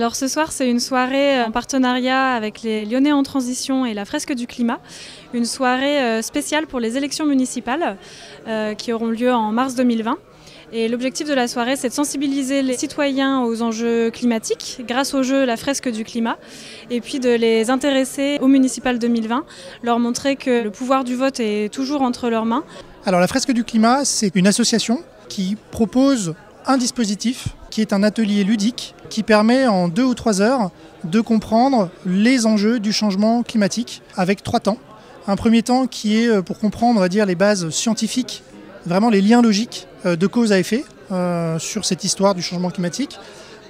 Alors ce soir, c'est une soirée en partenariat avec les Lyonnais en transition et la Fresque du climat. Une soirée spéciale pour les élections municipales qui auront lieu en mars 2020. Et l'objectif de la soirée, c'est de sensibiliser les citoyens aux enjeux climatiques grâce au jeu La Fresque du climat et puis de les intéresser aux municipales 2020, leur montrer que le pouvoir du vote est toujours entre leurs mains. Alors la Fresque du climat, c'est une association qui propose un dispositif qui est un atelier ludique qui permet en 2 ou 3 heures de comprendre les enjeux du changement climatique avec 3 temps. Un premier temps qui est pour comprendre, on va dire, les bases scientifiques, vraiment les liens logiques de cause à effet sur cette histoire du changement climatique.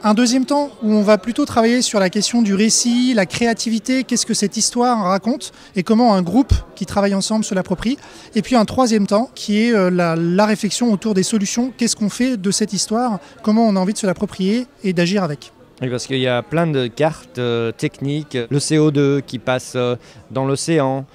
Un deuxième temps où on va plutôt travailler sur la question du récit, la créativité, qu'est-ce que cette histoire raconte et comment un groupe qui travaille ensemble se l'approprie. Et puis un troisième temps qui est la réflexion autour des solutions, qu'est-ce qu'on fait de cette histoire, comment on a envie de se l'approprier et d'agir avec. Oui, parce qu'il y a plein de cartes techniques, le CO2 qui passe dans l'océan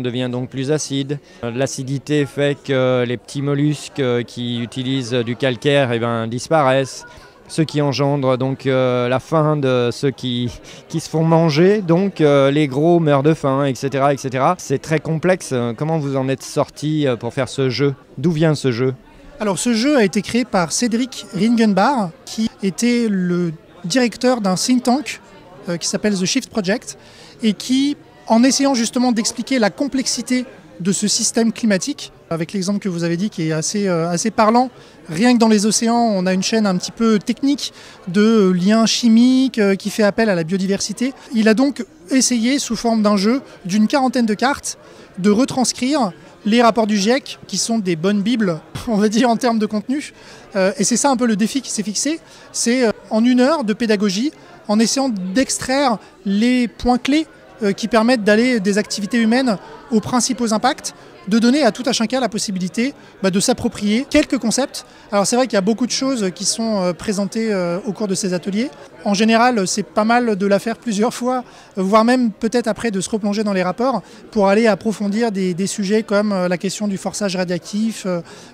devient donc plus acide. L'acidité fait que les petits mollusques qui utilisent du calcaire disparaissent. Ce qui engendre donc la faim de ceux qui se font manger, donc les gros meurent de faim, etc., etc. C'est très complexe. Comment vous en êtes sorti pour faire ce jeu? D'où vient ce jeu? Alors ce jeu a été créé par Cédric Ringenbar, qui était le directeur d'un think tank qui s'appelle The Shift Project, et qui, en essayant justement d'expliquer la complexité de ce système climatique, avec l'exemple que vous avez dit qui est assez parlant, rien que dans les océans, on a une chaîne un petit peu technique de liens chimiques qui fait appel à la biodiversité. Il a donc essayé, sous forme d'un jeu d'une 40aine de cartes, de retranscrire les rapports du GIEC, qui sont des bonnes bibles, on va dire, en termes de contenu. Et c'est ça un peu le défi qui s'est fixé, c'est en 1 heure de pédagogie, en essayant d'extraire les points clés qui permettent d'aller des activités humaines aux principaux impacts, de donner à tout un chacun la possibilité de s'approprier quelques concepts. Alors c'est vrai qu'il y a beaucoup de choses qui sont présentées au cours de ces ateliers. En général, c'est pas mal de la faire plusieurs fois, voire même peut-être après de se replonger dans les rapports pour aller approfondir des sujets comme la question du forçage radioactif,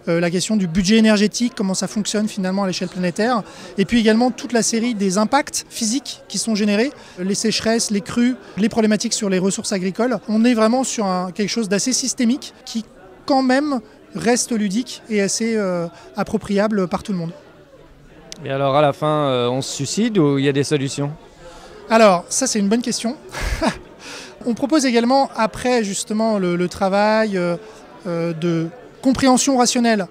la question du budget énergétique, comment ça fonctionne finalement à l'échelle planétaire, et puis également toute la série des impacts physiques qui sont générés, les sécheresses, les crues, les problématiques sur les ressources agricoles. On est vraiment sur quelque chose d'assez systémique qui quand même reste ludique et assez appropriable par tout le monde. Et alors à la fin, on se suicide ou il y a des solutions? Alors ça c'est une bonne question. On propose également, après justement le travail de compréhension rationnelle,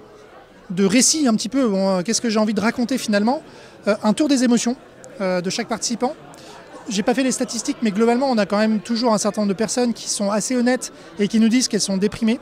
de récit un petit peu, qu'est-ce que j'ai envie de raconter finalement, un tour des émotions de chaque participant. J'ai pas fait les statistiques, mais globalement, on a quand même toujours un certain nombre de personnes qui sont assez honnêtes et qui nous disent qu'elles sont déprimées,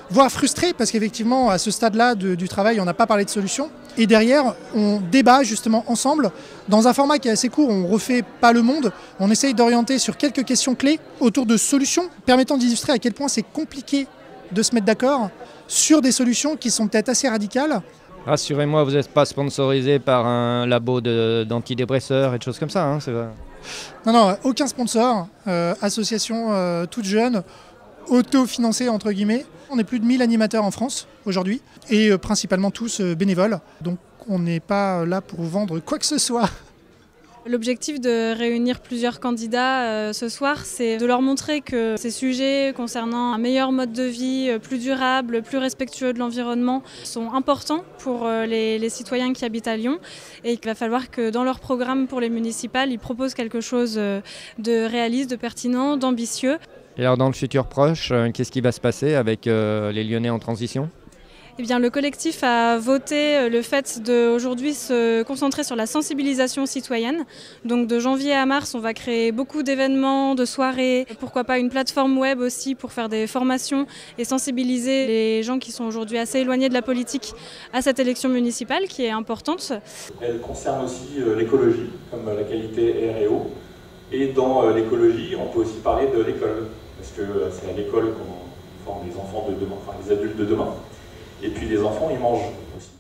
voire frustrées, parce qu'effectivement, à ce stade-là du travail, on n'a pas parlé de solution. Et derrière, on débat justement ensemble, dans un format qui est assez court, on refait pas le monde, on essaye d'orienter sur quelques questions clés autour de solutions, permettant d'illustrer à quel point c'est compliqué de se mettre d'accord sur des solutions qui sont peut-être assez radicales. Rassurez-moi, vous n'êtes pas sponsorisé par un labo d'antidépresseurs et de choses comme ça, hein, c'est vrai. Non, aucun sponsor, association toute jeune, auto-financée entre guillemets. On est plus de 1000 animateurs en France aujourd'hui et principalement tous bénévoles. Donc on n'est pas là pour vendre quoi que ce soit. L'objectif de réunir plusieurs candidats ce soir, c'est de leur montrer que ces sujets concernant un meilleur mode de vie, plus durable, plus respectueux de l'environnement, sont importants pour les citoyens qui habitent à Lyon et qu'il va falloir que dans leur programme pour les municipales, ils proposent quelque chose de réaliste, de pertinent, d'ambitieux. Et alors dans le futur proche, qu'est-ce qui va se passer avec les Lyonnais en transition ? Eh bien, le collectif a voté le fait d'aujourd'hui se concentrer sur la sensibilisation citoyenne. Donc de janvier à mars, on va créer beaucoup d'événements, de soirées, pourquoi pas une plateforme web aussi pour faire des formations et sensibiliser les gens qui sont aujourd'hui assez éloignés de la politique à cette élection municipale qui est importante. Elle concerne aussi l'écologie, comme la qualité air et eau. Et dans l'écologie, on peut aussi parler de l'école, parce que c'est à l'école qu'on forme les enfants de demain, enfin les adultes de demain. Et puis les enfants, ils mangent aussi.